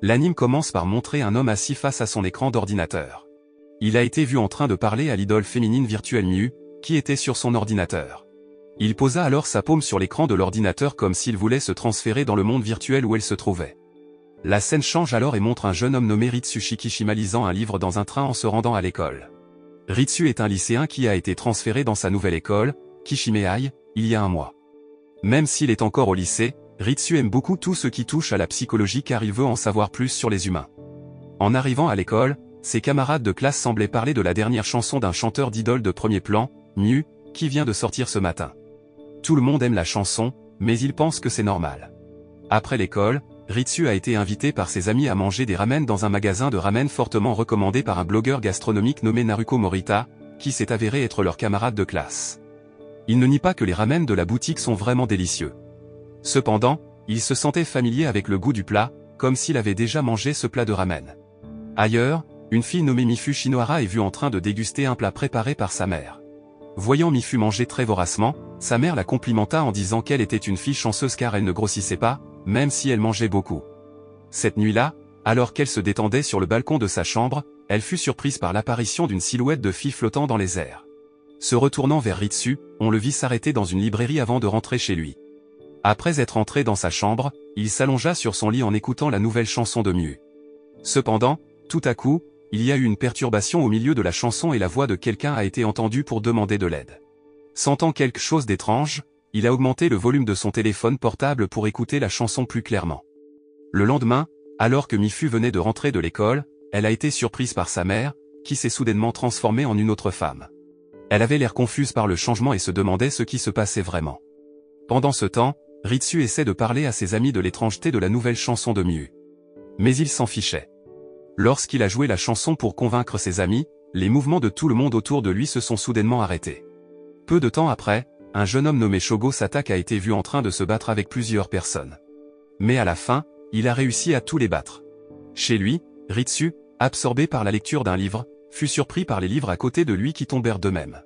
L'anime commence par montrer un homme assis face à son écran d'ordinateur. Il a été vu en train de parler à l'idole féminine virtuelle Miu, qui était sur son ordinateur. Il posa alors sa paume sur l'écran de l'ordinateur comme s'il voulait se transférer dans le monde virtuel où elle se trouvait. La scène change alors et montre un jeune homme nommé Ritsu Kishima lisant un livre dans un train en se rendant à l'école. Ritsu est un lycéen qui a été transféré dans sa nouvelle école, Kishimeai, il y a un mois. Même s'il est encore au lycée, Ritsu aime beaucoup tout ce qui touche à la psychologie car il veut en savoir plus sur les humains. En arrivant à l'école, ses camarades de classe semblaient parler de la dernière chanson d'un chanteur d'idole de premier plan, Miu, qui vient de sortir ce matin. Tout le monde aime la chanson, mais il pense que c'est normal. Après l'école, Ritsu a été invité par ses amis à manger des ramen dans un magasin de ramen fortement recommandé par un blogueur gastronomique nommé Naruko Morita, qui s'est avéré être leur camarade de classe. Il ne nie pas que les ramen de la boutique sont vraiment délicieux. Cependant, il se sentait familier avec le goût du plat, comme s'il avait déjà mangé ce plat de ramen. Ailleurs, une fille nommée Mifu Shinohara est vue en train de déguster un plat préparé par sa mère. Voyant Mifu manger très voracement, sa mère la complimenta en disant qu'elle était une fille chanceuse car elle ne grossissait pas, même si elle mangeait beaucoup. Cette nuit-là, alors qu'elle se détendait sur le balcon de sa chambre, elle fut surprise par l'apparition d'une silhouette de fille flottant dans les airs. Se retournant vers Ritsu, on le vit s'arrêter dans une librairie avant de rentrer chez lui. Après être entré dans sa chambre, il s'allongea sur son lit en écoutant la nouvelle chanson de Miu. Cependant, tout à coup, il y a eu une perturbation au milieu de la chanson et la voix de quelqu'un a été entendue pour demander de l'aide. Sentant quelque chose d'étrange, il a augmenté le volume de son téléphone portable pour écouter la chanson plus clairement. Le lendemain, alors que Mifu venait de rentrer de l'école, elle a été surprise par sa mère, qui s'est soudainement transformée en une autre femme. Elle avait l'air confuse par le changement et se demandait ce qui se passait vraiment. Pendant ce temps, Ritsu essaie de parler à ses amis de l'étrangeté de la nouvelle chanson de Miu. Mais il s'en fichait. Lorsqu'il a joué la chanson pour convaincre ses amis, les mouvements de tout le monde autour de lui se sont soudainement arrêtés. Peu de temps après, un jeune homme nommé Shogo Satake a été vu en train de se battre avec plusieurs personnes. Mais à la fin, il a réussi à tous les battre. Chez lui, Ritsu, absorbé par la lecture d'un livre, fut surpris par les livres à côté de lui qui tombèrent d'eux-mêmes.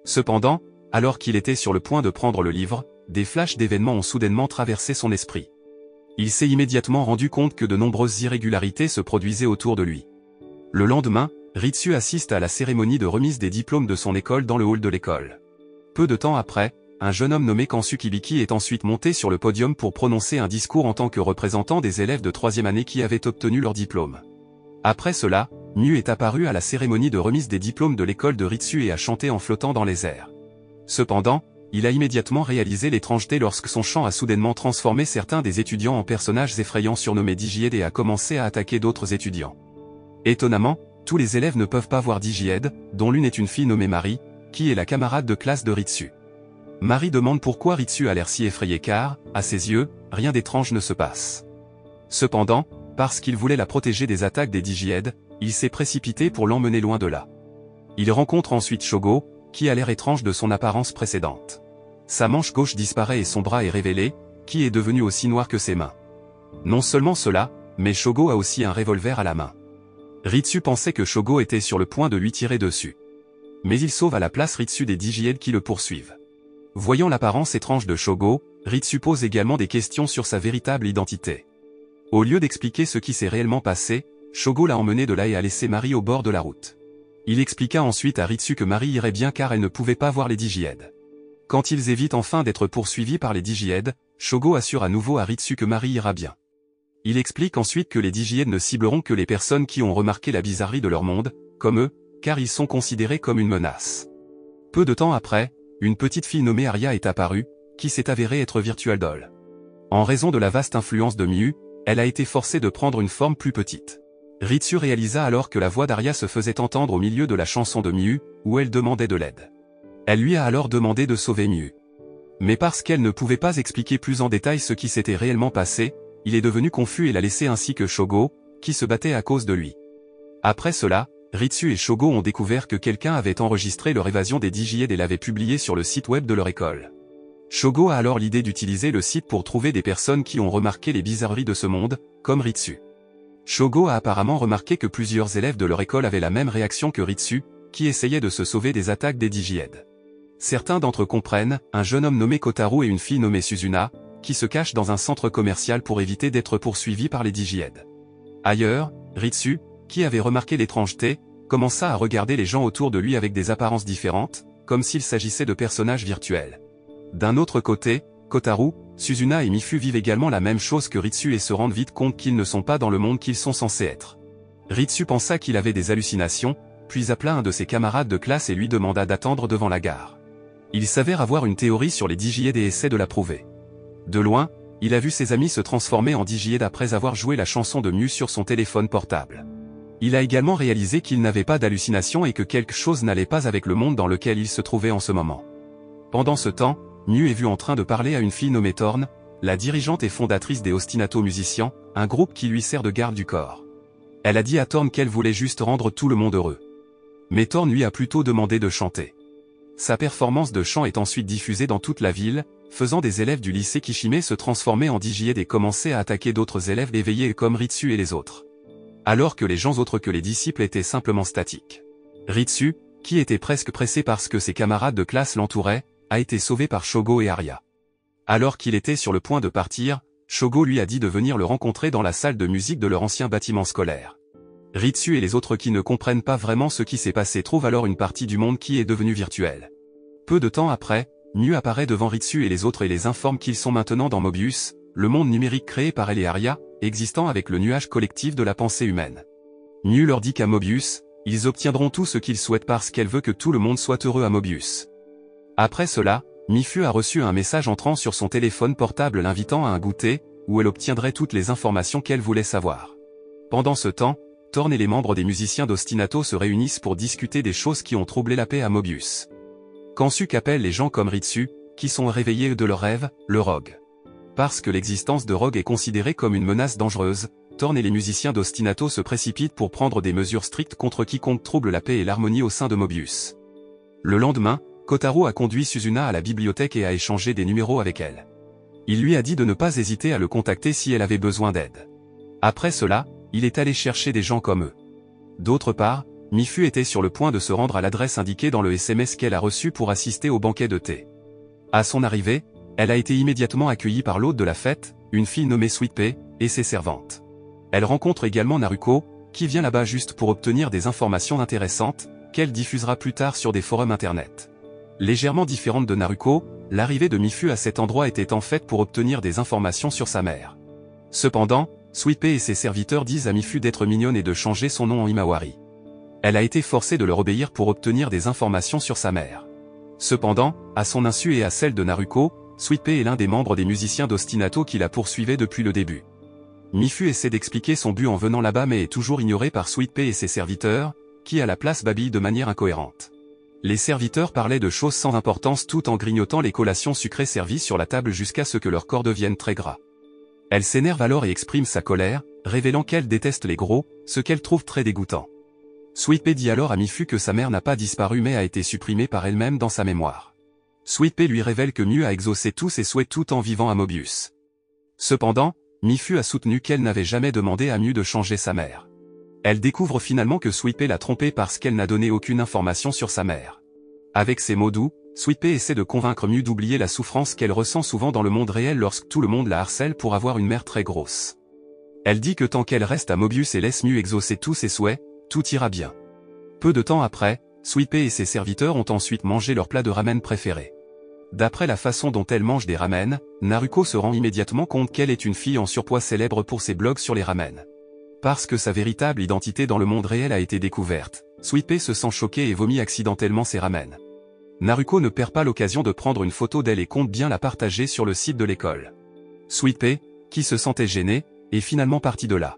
Cependant, alors qu'il était sur le point de prendre le livre, des flashs d'événements ont soudainement traversé son esprit. Il s'est immédiatement rendu compte que de nombreuses irrégularités se produisaient autour de lui. Le lendemain, Ritsu assiste à la cérémonie de remise des diplômes de son école dans le hall de l'école. Peu de temps après, un jeune homme nommé Kansu Kibiki est ensuite monté sur le podium pour prononcer un discours en tant que représentant des élèves de 3e année qui avaient obtenu leur diplôme. Après cela, Miu est apparu à la cérémonie de remise des diplômes de l'école de Ritsu et a chanté en flottant dans les airs. Cependant, il a immédiatement réalisé l'étrangeté lorsque son chant a soudainement transformé certains des étudiants en personnages effrayants surnommés Digied et a commencé à attaquer d'autres étudiants. Étonnamment, tous les élèves ne peuvent pas voir Digied, dont l'une est une fille nommée Marie, qui est la camarade de classe de Ritsu. Marie demande pourquoi Ritsu a l'air si effrayé car, à ses yeux, rien d'étrange ne se passe. Cependant, parce qu'il voulait la protéger des attaques des Digied, il s'est précipité pour l'emmener loin de là. Il rencontre ensuite Shogo, qui a l'air étrange de son apparence précédente. Sa manche gauche disparaît et son bras est révélé, qui est devenu aussi noir que ses mains. Non seulement cela, mais Shogo a aussi un revolver à la main. Ritsu pensait que Shogo était sur le point de lui tirer dessus. Mais il sauve à la place Ritsu des Digied qui le poursuivent. Voyant l'apparence étrange de Shogo, Ritsu pose également des questions sur sa véritable identité. Au lieu d'expliquer ce qui s'est réellement passé, Shogo l'a emmené de là et a laissé Marie au bord de la route. Il expliqua ensuite à Ritsu que Marie irait bien car elle ne pouvait pas voir les Digied. Quand ils évitent enfin d'être poursuivis par les Digied, Shogo assure à nouveau à Ritsu que Marie ira bien. Il explique ensuite que les Digied ne cibleront que les personnes qui ont remarqué la bizarrerie de leur monde, comme eux, car ils sont considérés comme une menace. Peu de temps après, une petite fille nommée Aria est apparue, qui s'est avérée être Virtual Doll. En raison de la vaste influence de Miu, elle a été forcée de prendre une forme plus petite. Ritsu réalisa alors que la voix d'Aria se faisait entendre au milieu de la chanson de Miu, où elle demandait de l'aide. Elle lui a alors demandé de sauver Miu. Mais parce qu'elle ne pouvait pas expliquer plus en détail ce qui s'était réellement passé, il est devenu confus et l'a laissé ainsi que Shogo, qui se battait à cause de lui. Après cela, Ritsu et Shogo ont découvert que quelqu'un avait enregistré leur évasion des Digied et l'avait publié sur le site web de leur école. Shogo a alors l'idée d'utiliser le site pour trouver des personnes qui ont remarqué les bizarreries de ce monde, comme Ritsu. Shogo a apparemment remarqué que plusieurs élèves de leur école avaient la même réaction que Ritsu, qui essayait de se sauver des attaques des Digied. Certains d'entre eux comprennent, un jeune homme nommé Kotaru et une fille nommée Suzuna, qui se cachent dans un centre commercial pour éviter d'être poursuivis par les Digied. Ailleurs, Ritsu, qui avait remarqué l'étrangeté, commença à regarder les gens autour de lui avec des apparences différentes, comme s'il s'agissait de personnages virtuels. D'un autre côté, Kotaru, Suzuna et Mifu vivent également la même chose que Ritsu et se rendent vite compte qu'ils ne sont pas dans le monde qu'ils sont censés être. Ritsu pensa qu'il avait des hallucinations, puis appela un de ses camarades de classe et lui demanda d'attendre devant la gare. Il s'avère avoir une théorie sur les Digièdes et essaie de la prouver. De loin, il a vu ses amis se transformer en Digièdes après avoir joué la chanson de Mew sur son téléphone portable. Il a également réalisé qu'il n'avait pas d'hallucination et que quelque chose n'allait pas avec le monde dans lequel il se trouvait en ce moment. Pendant ce temps, Mew est vu en train de parler à une fille nommée Thorn, la dirigeante et fondatrice des Ostinato Musiciens, un groupe qui lui sert de garde du corps. Elle a dit à Thorn qu'elle voulait juste rendre tout le monde heureux. Mais Thorn lui a plutôt demandé de chanter. Sa performance de chant est ensuite diffusée dans toute la ville, faisant des élèves du lycée Kishime se transformer en Digièdes et commencer à attaquer d'autres élèves éveillés comme Ritsu et les autres. Alors que les gens autres que les disciples étaient simplement statiques. Ritsu, qui était presque pressé parce que ses camarades de classe l'entouraient, a été sauvé par Shogo et Arya. Alors qu'il était sur le point de partir, Shogo lui a dit de venir le rencontrer dans la salle de musique de leur ancien bâtiment scolaire. Ritsu et les autres qui ne comprennent pas vraiment ce qui s'est passé trouvent alors une partie du monde qui est devenue virtuelle. Peu de temps après, Mew apparaît devant Ritsu et les autres et les informe qu'ils sont maintenant dans Mobius, le monde numérique créé par elle et Arya, existant avec le nuage collectif de la pensée humaine. Mew leur dit qu'à Mobius, ils obtiendront tout ce qu'ils souhaitent parce qu'elle veut que tout le monde soit heureux à Mobius. Après cela, Mifu a reçu un message entrant sur son téléphone portable l'invitant à un goûter, où elle obtiendrait toutes les informations qu'elle voulait savoir. Pendant ce temps, Thorn et les membres des musiciens d'Ostinato se réunissent pour discuter des choses qui ont troublé la paix à Mobius. Kansuke appelle les gens comme Ritsu, qui sont réveillés de leur rêve, le Rogue. Parce que l'existence de Rogue est considérée comme une menace dangereuse, Thorn et les musiciens d'Ostinato se précipitent pour prendre des mesures strictes contre quiconque trouble la paix et l'harmonie au sein de Mobius. Le lendemain, Kotaru a conduit Suzuna à la bibliothèque et a échangé des numéros avec elle. Il lui a dit de ne pas hésiter à le contacter si elle avait besoin d'aide. Après cela, il est allé chercher des gens comme eux. D'autre part, Mifu était sur le point de se rendre à l'adresse indiquée dans le SMS qu'elle a reçu pour assister au banquet de thé. À son arrivée, elle a été immédiatement accueillie par l'hôte de la fête, une fille nommée Sweet Pea, et ses servantes. Elle rencontre également Naruko, qui vient là-bas juste pour obtenir des informations intéressantes, qu'elle diffusera plus tard sur des forums internet. Légèrement différente de Naruko, l'arrivée de Mifu à cet endroit était en fait pour obtenir des informations sur sa mère. Cependant, Sweet Pea et ses serviteurs disent à Mifu d'être mignonne et de changer son nom en Himawari. Elle a été forcée de leur obéir pour obtenir des informations sur sa mère. Cependant, à son insu et à celle de Naruko, Sweet Pea est l'un des membres des musiciens d'Ostinato qui la poursuivait depuis le début. Mifu essaie d'expliquer son but en venant là-bas mais est toujours ignoré par Sweet Pea et ses serviteurs, qui à la place babillent de manière incohérente. Les serviteurs parlaient de choses sans importance tout en grignotant les collations sucrées servies sur la table jusqu'à ce que leur corps devienne très gras. Elle s'énerve alors et exprime sa colère, révélant qu'elle déteste les gros, ce qu'elle trouve très dégoûtant. Sweet Pea dit alors à Mifu que sa mère n'a pas disparu mais a été supprimée par elle-même dans sa mémoire. Sweet Pea lui révèle que Mew a exaucé tous ses souhaits tout en vivant à Mobius. Cependant, Mifu a soutenu qu'elle n'avait jamais demandé à Mew de changer sa mère. Elle découvre finalement que Sweet Pea l'a trompée parce qu'elle n'a donné aucune information sur sa mère. Avec ses mots doux, Sweet Pea essaie de convaincre Mew d'oublier la souffrance qu'elle ressent souvent dans le monde réel lorsque tout le monde la harcèle pour avoir une mère très grosse. Elle dit que tant qu'elle reste à Mobius et laisse Mew exaucer tous ses souhaits, tout ira bien. Peu de temps après, Sweet Pea et ses serviteurs ont ensuite mangé leur plat de ramen préféré. D'après la façon dont elle mange des ramen, Naruko se rend immédiatement compte qu'elle est une fille en surpoids célèbre pour ses blogs sur les ramen. Parce que sa véritable identité dans le monde réel a été découverte, Sweet Pea se sent choquée et vomit accidentellement ses ramen. Naruko ne perd pas l'occasion de prendre une photo d'elle et compte bien la partager sur le site de l'école. Sweet Pea, qui se sentait gênée, est finalement partie de là.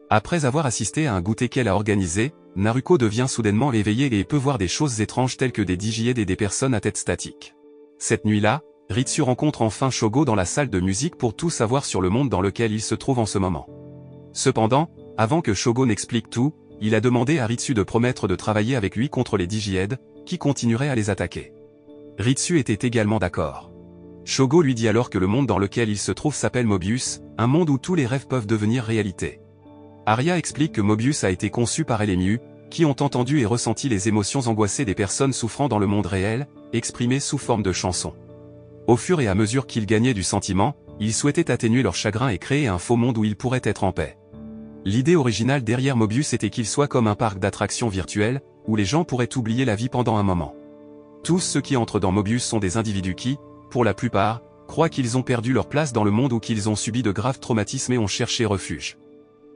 Après avoir assisté à un goûter qu'elle a organisé, Naruko devient soudainement éveillée et peut voir des choses étranges telles que des Digièdes et des personnes à tête statique. Cette nuit-là, Ritsu rencontre enfin Shogo dans la salle de musique pour tout savoir sur le monde dans lequel il se trouve en ce moment. Cependant, avant que Shogo n'explique tout, il a demandé à Ritsu de promettre de travailler avec lui contre les Digièdes, qui continueraient à les attaquer. Ritsu était également d'accord. Shogo lui dit alors que le monde dans lequel il se trouve s'appelle Mobius, un monde où tous les rêves peuvent devenir réalité. Arya explique que Mobius a été conçu par elle et Mew, qui ont entendu et ressenti les émotions angoissées des personnes souffrant dans le monde réel, exprimées sous forme de chansons. Au fur et à mesure qu'ils gagnaient du sentiment, ils souhaitaient atténuer leur chagrin et créer un faux monde où ils pourraient être en paix. L'idée originale derrière Mobius était qu'il soit comme un parc d'attractions virtuel, où les gens pourraient oublier la vie pendant un moment. Tous ceux qui entrent dans Mobius sont des individus qui, pour la plupart, croient qu'ils ont perdu leur place dans le monde ou qu'ils ont subi de graves traumatismes et ont cherché refuge.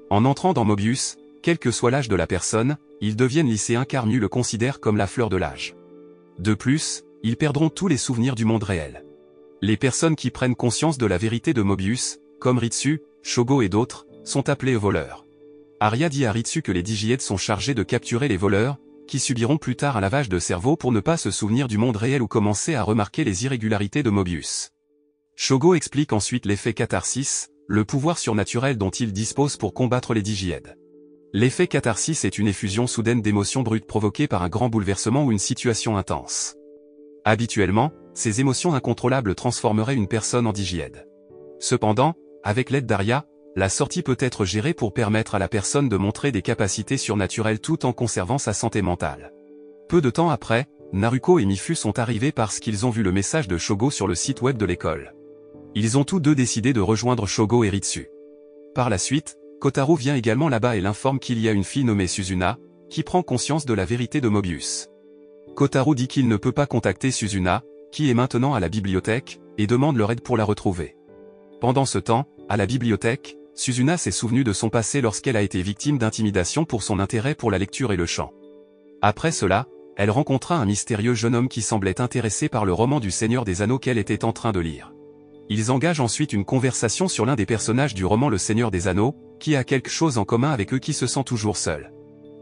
En entrant dans Mobius, quel que soit l'âge de la personne, ils deviennent lycéens car Miu le considère comme la fleur de l'âge. De plus, ils perdront tous les souvenirs du monde réel. Les personnes qui prennent conscience de la vérité de Mobius, comme Ritsu, Shogo et d'autres, sont appelés voleurs. Arya dit à Ritsu que les Digièdes sont chargés de capturer les voleurs, qui subiront plus tard un lavage de cerveau pour ne pas se souvenir du monde réel ou commencer à remarquer les irrégularités de Mobius. Shogo explique ensuite l'effet catharsis, le pouvoir surnaturel dont il dispose pour combattre les Digièdes. L'effet catharsis est une effusion soudaine d'émotions brutes provoquée par un grand bouleversement ou une situation intense. Habituellement, ces émotions incontrôlables transformeraient une personne en Digiède. Cependant, avec l'aide d'Arya, la sortie peut être gérée pour permettre à la personne de montrer des capacités surnaturelles tout en conservant sa santé mentale. Peu de temps après, Naruko et Mifu sont arrivés parce qu'ils ont vu le message de Shogo sur le site web de l'école. Ils ont tous deux décidé de rejoindre Shogo et Ritsu. Par la suite, Kotaro vient également là-bas et l'informe qu'il y a une fille nommée Suzuna, qui prend conscience de la vérité de Mobius. Kotaro dit qu'il ne peut pas contacter Suzuna, qui est maintenant à la bibliothèque, et demande leur aide pour la retrouver. Pendant ce temps, à la bibliothèque, Suzuna s'est souvenue de son passé lorsqu'elle a été victime d'intimidation pour son intérêt pour la lecture et le chant. Après cela, elle rencontra un mystérieux jeune homme qui semblait intéressé par le roman du Seigneur des Anneaux qu'elle était en train de lire. Ils engagent ensuite une conversation sur l'un des personnages du roman Le Seigneur des Anneaux, qui a quelque chose en commun avec eux qui se sent toujours seul.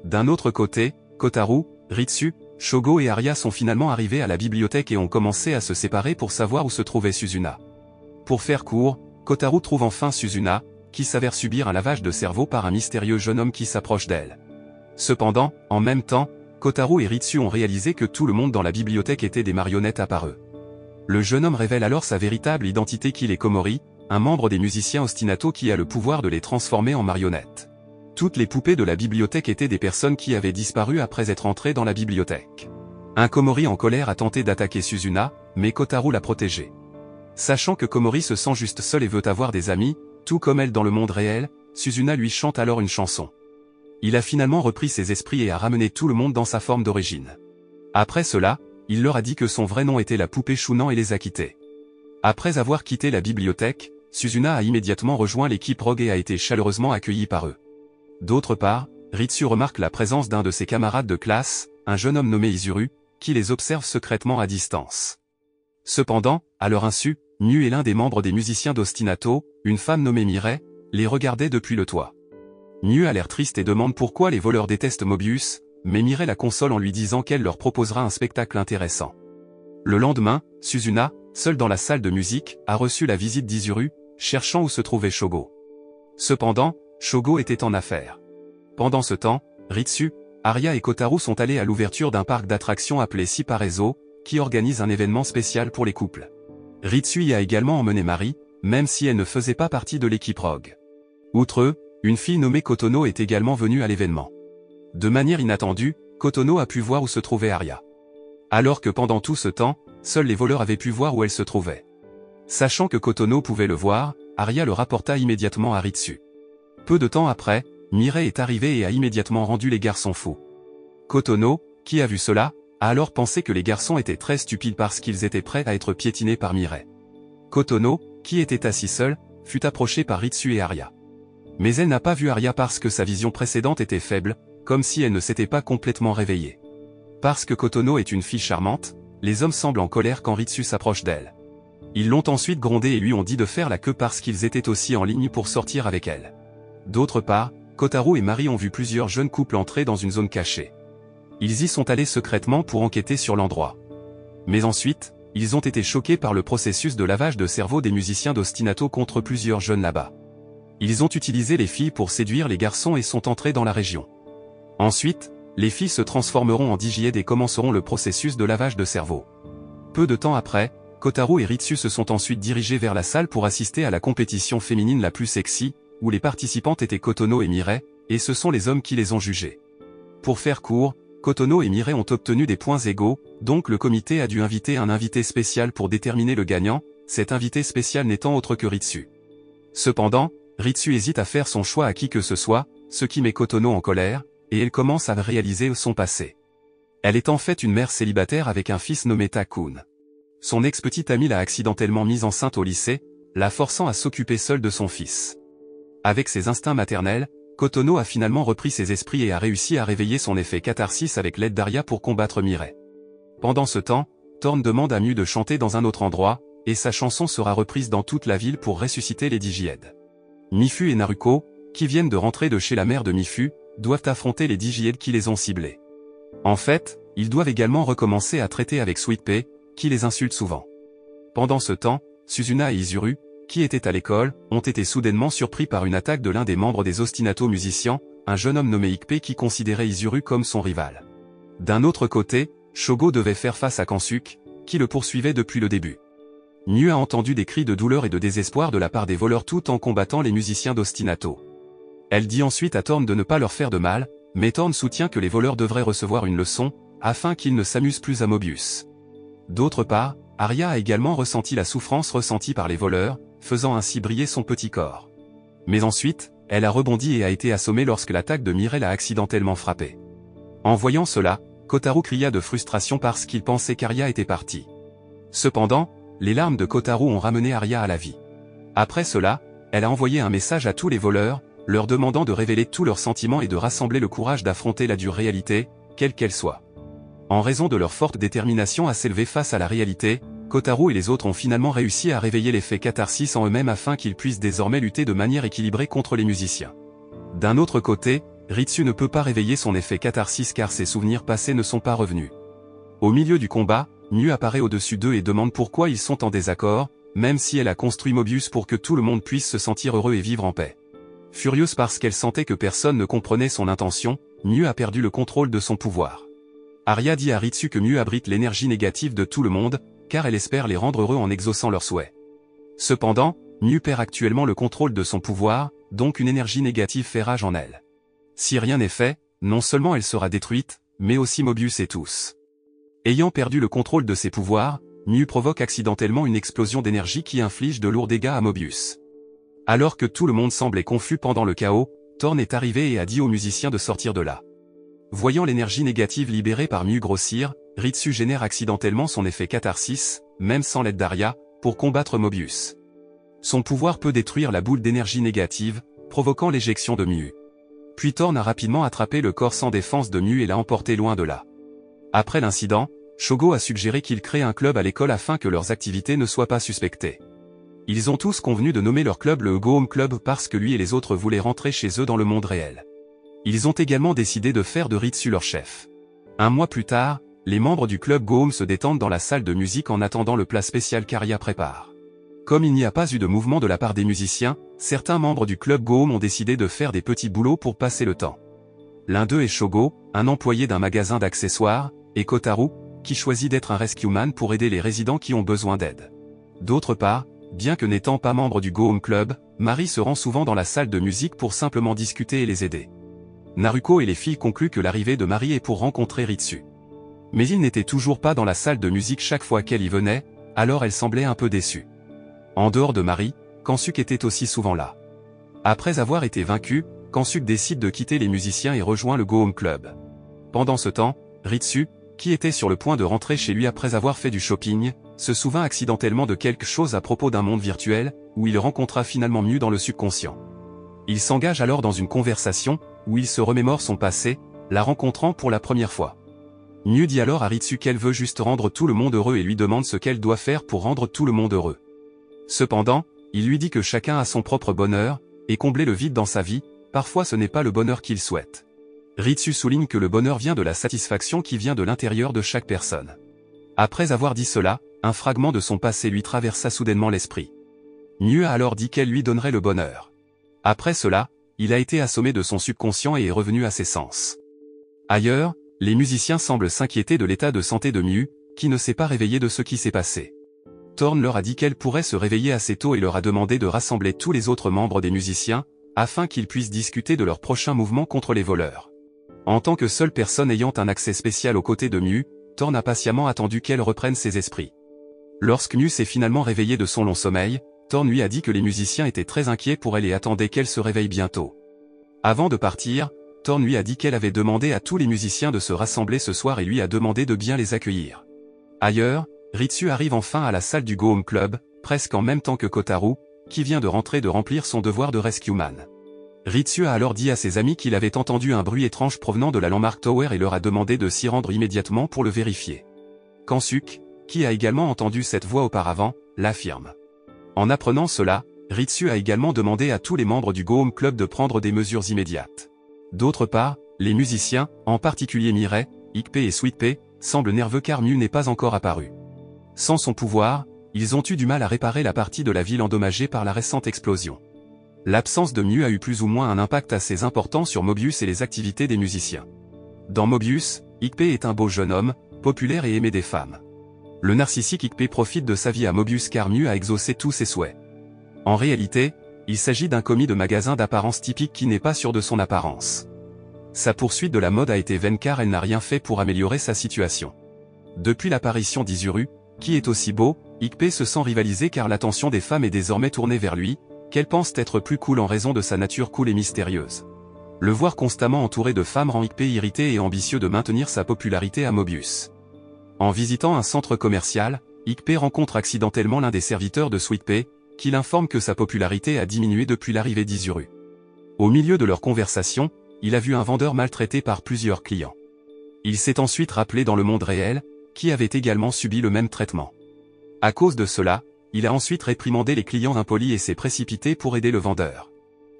D'un autre côté, Kotaro, Ritsu, Shogo et Arya sont finalement arrivés à la bibliothèque et ont commencé à se séparer pour savoir où se trouvait Suzuna. Pour faire court, Kotaro trouve enfin Suzuna, qui s'avère subir un lavage de cerveau par un mystérieux jeune homme qui s'approche d'elle. Cependant, en même temps, Kotaro et Ritsu ont réalisé que tout le monde dans la bibliothèque était des marionnettes à part eux. Le jeune homme révèle alors sa véritable identité qu'il est Komori, un membre des musiciens ostinato qui a le pouvoir de les transformer en marionnettes. Toutes les poupées de la bibliothèque étaient des personnes qui avaient disparu après être entrées dans la bibliothèque. Un Komori en colère a tenté d'attaquer Suzuna, mais Kotaro l'a protégé. Sachant que Komori se sent juste seul et veut avoir des amis, tout comme elle dans le monde réel, Suzuna lui chante alors une chanson. Il a finalement repris ses esprits et a ramené tout le monde dans sa forme d'origine. Après cela, il leur a dit que son vrai nom était la poupée Shunan et les a quittés. Après avoir quitté la bibliothèque, Suzuna a immédiatement rejoint l'équipe Rogue et a été chaleureusement accueillie par eux. D'autre part, Ritsu remarque la présence d'un de ses camarades de classe, un jeune homme nommé Izuru, qui les observe secrètement à distance. Cependant, à leur insu, Miu et l'un des membres des musiciens d'Ostinato, une femme nommée Mirai, les regardait depuis le toit. Miu a l'air triste et demande pourquoi les voleurs détestent Mobius, mais Mirai la console en lui disant qu'elle leur proposera un spectacle intéressant. Le lendemain, Suzuna, seule dans la salle de musique, a reçu la visite d'Izuru, cherchant où se trouvait Shogo. Cependant, Shogo était en affaires. Pendant ce temps, Ritsu, Arya et Kotaro sont allés à l'ouverture d'un parc d'attractions appelé Siparezo, qui organise un événement spécial pour les couples. Ritsu y a également emmené Mari, même si elle ne faisait pas partie de l'équipe Rogue. Outre eux, une fille nommée Kotono est également venue à l'événement. De manière inattendue, Kotono a pu voir où se trouvait Arya. Alors que pendant tout ce temps, seuls les voleurs avaient pu voir où elle se trouvait. Sachant que Kotono pouvait le voir, Arya le rapporta immédiatement à Ritsu. Peu de temps après, Mirai est arrivé et a immédiatement rendu les garçons fous. Kotono, qui a vu cela, a alors pensé que les garçons étaient très stupides parce qu'ils étaient prêts à être piétinés par Mirai. Kotono, qui était assis seul, fut approché par Ritsu et Arya. Mais elle n'a pas vu Arya parce que sa vision précédente était faible, comme si elle ne s'était pas complètement réveillée. Parce que Kotono est une fille charmante, les hommes semblent en colère quand Ritsu s'approche d'elle. Ils l'ont ensuite grondée et lui ont dit de faire la queue parce qu'ils étaient aussi en ligne pour sortir avec elle. D'autre part, Kotaro et Mari ont vu plusieurs jeunes couples entrer dans une zone cachée. Ils y sont allés secrètement pour enquêter sur l'endroit. Mais ensuite, ils ont été choqués par le processus de lavage de cerveau des musiciens d'Ostinato contre plusieurs jeunes là-bas. Ils ont utilisé les filles pour séduire les garçons et sont entrés dans la région. Ensuite, les filles se transformeront en Digièdes et commenceront le processus de lavage de cerveau. Peu de temps après, Kotaro et Ritsu se sont ensuite dirigés vers la salle pour assister à la compétition féminine la plus sexy, où les participantes étaient Kotono et Mirai, et ce sont les hommes qui les ont jugées. Pour faire court, Kotono et Mirai ont obtenu des points égaux, donc le comité a dû inviter un invité spécial pour déterminer le gagnant, cet invité spécial n'étant autre que Ritsu. Cependant, Ritsu hésite à faire son choix à qui que ce soit, ce qui met Kotono en colère, et elle commence à réaliser son passé. Elle est en fait une mère célibataire avec un fils nommé Ta-kun. Son ex-petite amie l'a accidentellement mise enceinte au lycée, la forçant à s'occuper seule de son fils. Avec ses instincts maternels, Kotono a finalement repris ses esprits et a réussi à réveiller son effet catharsis avec l'aide d'Arya pour combattre Mirai. Pendant ce temps, Thorn demande à Miu de chanter dans un autre endroit, et sa chanson sera reprise dans toute la ville pour ressusciter les Digièdes. Mifu et Naruko, qui viennent de rentrer de chez la mère de Mifu, doivent affronter les Digièdes qui les ont ciblés. En fait, ils doivent également recommencer à traiter avec Sweet Pea, qui les insulte souvent. Pendant ce temps, Suzuna et Izuru, qui étaient à l'école, ont été soudainement surpris par une attaque de l'un des membres des Ostinato musiciens, un jeune homme nommé Ikpe qui considérait Izuru comme son rival. D'un autre côté, Shogo devait faire face à Kansuke, qui le poursuivait depuis le début. Miu a entendu des cris de douleur et de désespoir de la part des voleurs tout en combattant les musiciens d'Ostinato. Elle dit ensuite à Thorn de ne pas leur faire de mal, mais Thorn soutient que les voleurs devraient recevoir une leçon, afin qu'ils ne s'amusent plus à Mobius. D'autre part, Arya a également ressenti la souffrance ressentie par les voleurs, faisant ainsi briller son petit corps. Mais ensuite, elle a rebondi et a été assommée lorsque l'attaque de Mirai l'a accidentellement frappée. En voyant cela, Kotaro cria de frustration parce qu'il pensait qu'Arya était partie. Cependant, les larmes de Kotaro ont ramené Arya à la vie. Après cela, elle a envoyé un message à tous les voleurs, leur demandant de révéler tous leurs sentiments et de rassembler le courage d'affronter la dure réalité, quelle qu'elle soit. En raison de leur forte détermination à s'élever face à la réalité, Kotaro et les autres ont finalement réussi à réveiller l'effet catharsis en eux-mêmes afin qu'ils puissent désormais lutter de manière équilibrée contre les musiciens. D'un autre côté, Ritsu ne peut pas réveiller son effet catharsis car ses souvenirs passés ne sont pas revenus. Au milieu du combat, Miu apparaît au-dessus d'eux et demande pourquoi ils sont en désaccord, même si elle a construit Mobius pour que tout le monde puisse se sentir heureux et vivre en paix. Furieuse parce qu'elle sentait que personne ne comprenait son intention, Miu a perdu le contrôle de son pouvoir. Arya dit à Ritsu que Miu abrite l'énergie négative de tout le monde, car elle espère les rendre heureux en exaucant leurs souhaits. Cependant, Miu perd actuellement le contrôle de son pouvoir, donc une énergie négative fait rage en elle. Si rien n'est fait, non seulement elle sera détruite, mais aussi Mobius et tous. Ayant perdu le contrôle de ses pouvoirs, Miu provoque accidentellement une explosion d'énergie qui inflige de lourds dégâts à Mobius. Alors que tout le monde semblait confus pendant le chaos, Thorn est arrivé et a dit aux musiciens de sortir de là. Voyant l'énergie négative libérée par Miu grossir, Ritsu génère accidentellement son effet catharsis, même sans l'aide d'Arya, pour combattre Mobius. Son pouvoir peut détruire la boule d'énergie négative, provoquant l'éjection de Miu. Puis Thorn a rapidement attrapé le corps sans défense de Miu et l'a emporté loin de là. Après l'incident, Shogo a suggéré qu'il crée un club à l'école afin que leurs activités ne soient pas suspectées. Ils ont tous convenu de nommer leur club le Go Home Club parce que lui et les autres voulaient rentrer chez eux dans le monde réel. Ils ont également décidé de faire de Ritsu leur chef. Un mois plus tard, les membres du club Go Home se détendent dans la salle de musique en attendant le plat spécial qu'Arya prépare. Comme il n'y a pas eu de mouvement de la part des musiciens, certains membres du club Go Home ont décidé de faire des petits boulots pour passer le temps. L'un d'eux est Shogo, un employé d'un magasin d'accessoires, et Kotaro, qui choisit d'être un rescueman pour aider les résidents qui ont besoin d'aide. D'autre part, bien que n'étant pas membre du Go Home Club, Mari se rend souvent dans la salle de musique pour simplement discuter et les aider. Naruko et les filles concluent que l'arrivée de Mari est pour rencontrer Ritsu. Mais il n'était toujours pas dans la salle de musique chaque fois qu'elle y venait, alors elle semblait un peu déçue. En dehors de Mari, Kansuke était aussi souvent là. Après avoir été vaincu, Kansuke décide de quitter les musiciens et rejoint le Go Home Club. Pendant ce temps, Ritsu, qui était sur le point de rentrer chez lui après avoir fait du shopping, se souvint accidentellement de quelque chose à propos d'un monde virtuel, où il rencontra finalement Miu dans le subconscient. Il s'engage alors dans une conversation, où il se remémore son passé, la rencontrant pour la première fois. Miu dit alors à Ritsu qu'elle veut juste rendre tout le monde heureux et lui demande ce qu'elle doit faire pour rendre tout le monde heureux. Cependant, il lui dit que chacun a son propre bonheur, et combler le vide dans sa vie, parfois ce n'est pas le bonheur qu'il souhaite. Ritsu souligne que le bonheur vient de la satisfaction qui vient de l'intérieur de chaque personne. Après avoir dit cela, un fragment de son passé lui traversa soudainement l'esprit. Miu a alors dit qu'elle lui donnerait le bonheur. Après cela, il a été assommé de son subconscient et est revenu à ses sens. Ailleurs, les musiciens semblent s'inquiéter de l'état de santé de Miu, qui ne s'est pas réveillé de ce qui s'est passé. Thorn leur a dit qu'elle pourrait se réveiller assez tôt et leur a demandé de rassembler tous les autres membres des musiciens, afin qu'ils puissent discuter de leur prochain mouvement contre les voleurs. En tant que seule personne ayant un accès spécial aux côtés de Miu, Thorn a patiemment attendu qu'elle reprenne ses esprits. Lorsque Miu s'est finalement réveillée de son long sommeil, Thorn lui a dit que les musiciens étaient très inquiets pour elle et attendaient qu'elle se réveille bientôt. Avant de partir, Thorn lui a dit qu'elle avait demandé à tous les musiciens de se rassembler ce soir et lui a demandé de bien les accueillir. Ailleurs, Ritsu arrive enfin à la salle du Go Home Club, presque en même temps que Kotaro, qui vient de rentrer de remplir son devoir de rescueman. Ritsu a alors dit à ses amis qu'il avait entendu un bruit étrange provenant de la Landmark Tower et leur a demandé de s'y rendre immédiatement pour le vérifier. Kansuke, qui a également entendu cette voix auparavant, l'affirme. En apprenant cela, Ritsu a également demandé à tous les membres du Go Home Club de prendre des mesures immédiates. D'autre part, les musiciens, en particulier Mirai, Ikpe et Sweetpea, semblent nerveux car Miu n'est pas encore apparu. Sans son pouvoir, ils ont eu du mal à réparer la partie de la ville endommagée par la récente explosion. L'absence de Miu a eu plus ou moins un impact assez important sur Mobius et les activités des musiciens. Dans Mobius, Ikpe est un beau jeune homme, populaire et aimé des femmes. Le narcissique Ikpe profite de sa vie à Mobius car Miu a exaucé tous ses souhaits. En réalité, il s'agit d'un commis de magasin d'apparence typique qui n'est pas sûr de son apparence. Sa poursuite de la mode a été vaine car elle n'a rien fait pour améliorer sa situation. Depuis l'apparition d'Izuru, qui est aussi beau, Ikpe se sent rivalisé car l'attention des femmes est désormais tournée vers lui, qu'elle pense être plus cool en raison de sa nature cool et mystérieuse. Le voir constamment entouré de femmes rend Ikpe irrité et ambitieux de maintenir sa popularité à Mobius. En visitant un centre commercial, Ikpe rencontre accidentellement l'un des serviteurs de Sweetpea, qui l'informe que sa popularité a diminué depuis l'arrivée d'Izuru. Au milieu de leur conversation, il a vu un vendeur maltraité par plusieurs clients. Il s'est ensuite rappelé dans le monde réel, qui avait également subi le même traitement. À cause de cela, il a ensuite réprimandé les clients impolis et s'est précipité pour aider le vendeur.